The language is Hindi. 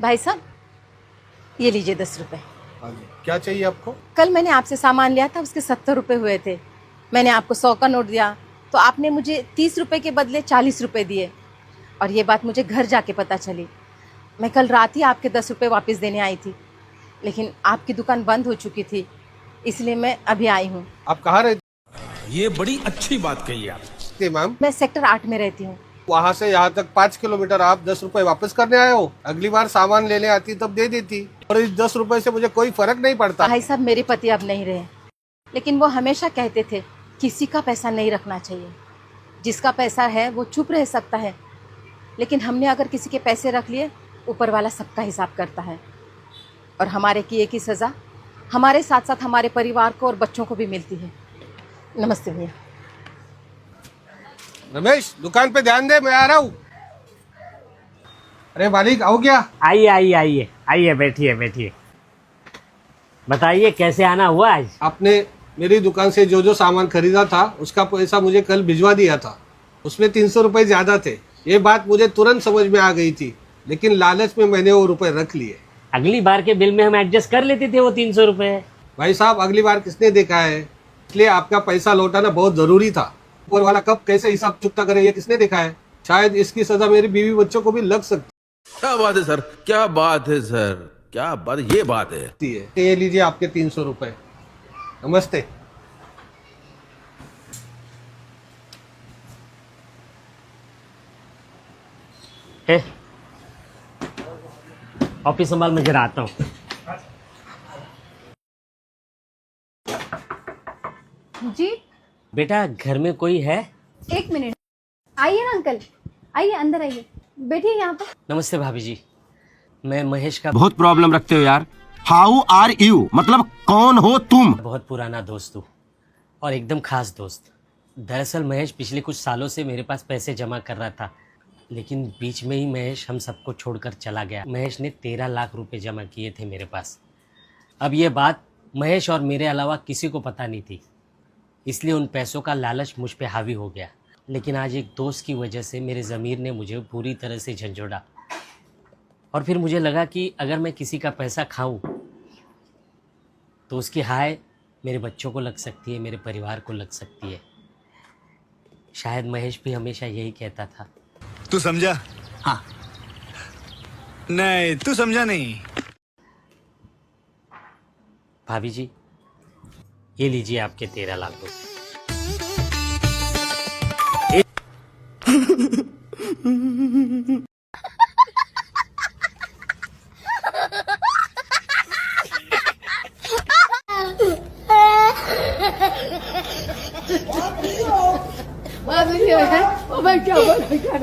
भाई साहब, ये लीजिए 10 रुपए। हाँ जी, क्या चाहिए आपको? कल मैंने आपसे सामान लिया था, उसके 70 रुपए हुए थे। मैंने आपको 100 का नोट दिया तो आपने मुझे 30 रुपए के बदले 40 रुपए दिए। और ये बात मुझे घर जाके पता चली। मैं कल रात ही आपके 10 रुपए वापस देने आई थी, लेकिन आपकी दुकान बंद हो चुकी थी, इसलिए मैं अभी आई हूँ। आप कहाँ रहते ये बड़ी अच्छी बात कही आप। हैं मैम? मैं सेक्टर 8 में रहती हूँ। वहाँ से यहाँ तक 5 किलोमीटर, आप 10 रुपए वापस करने आए हो? अगली बार सामान लेने आती तब दे देती। और इस 10 रुपए से मुझे कोई फर्क नहीं पड़ता। भाई साहब, मेरे पति अब नहीं रहे, लेकिन वो हमेशा कहते थे किसी का पैसा नहीं रखना चाहिए। जिसका पैसा है वो चुप रह सकता है, लेकिन हमने अगर किसी के पैसे रख लिए, ऊपर वाला सबका हिसाब करता है। और हमारे किए की सज़ा हमारे साथ साथ हमारे परिवार को और बच्चों को भी मिलती है। नमस्ते भैया। रमेश, दुकान पे ध्यान दे, मैं आ रहा हूँ। अरे मालिक, आओ क्या? आइए आइए आइए आइए, बैठिए बैठिए। बताइए कैसे आना हुआ आज? आपने मेरी दुकान से जो जो सामान खरीदा था उसका पैसा मुझे कल भिजवा दिया था। उसमें 300 रुपए ज्यादा थे। ये बात मुझे तुरंत समझ में आ गई थी, लेकिन लालच में मैंने वो रुपए रख लिए। अगली बार के बिल में हम एडजस्ट कर लेते थे वो 300 रुपए। भाई साहब, अगली बार किसने देखा है? इसलिए आपका पैसा लौटाना बहुत जरूरी था। ऊपर वाला कब कैसे हिसाब चुकता करे, ये किसने देखा है? शायद इसकी सजा मेरी बीवी बच्चों को भी लग सकती क्या बात है सर, क्या बात है सर, क्या बात, ये बात है। है। ये लीजिए आपके 300 रुपए। नमस्ते। ऑफिस संभाल, मैं जरा आता हूँ। जी बेटा, घर में कोई है? 1 मिनट, आइए ना अंकल, आइए अंदर आइए, बैठिए यहाँ पर। नमस्ते भाभी जी, मैं महेश का बहुत प्रॉब्लम रखते हो यार। हाउ आर यू मतलब कौन हो तुम? बहुत पुराना दोस्त हूँ और एकदम खास दोस्त। दरअसल महेश पिछले कुछ सालों से मेरे पास पैसे जमा कर रहा था, लेकिन बीच में ही महेश हम सबको छोड़कर चला गया। महेश ने 13 लाख रुपए जमा किए थे मेरे पास। अब ये बात महेश और मेरे अलावा किसी को पता नहीं थी, इसलिए उन पैसों का लालच मुझ पे हावी हो गया। लेकिन आज एक दोस्त की वजह से मेरे ज़मीर ने मुझे पूरी तरह से झंझोड़ा। और फिर मुझे लगा कि अगर मैं किसी का पैसा खाऊं तो उसकी हाय मेरे बच्चों को लग सकती है, मेरे परिवार को लग सकती है। शायद महेश भी हमेशा यही कहता था। तू समझा? हाँ। नहीं, तू समझा नहीं। भाभी जी, ये लीजिए आपके 13 लाख रुपए। क्या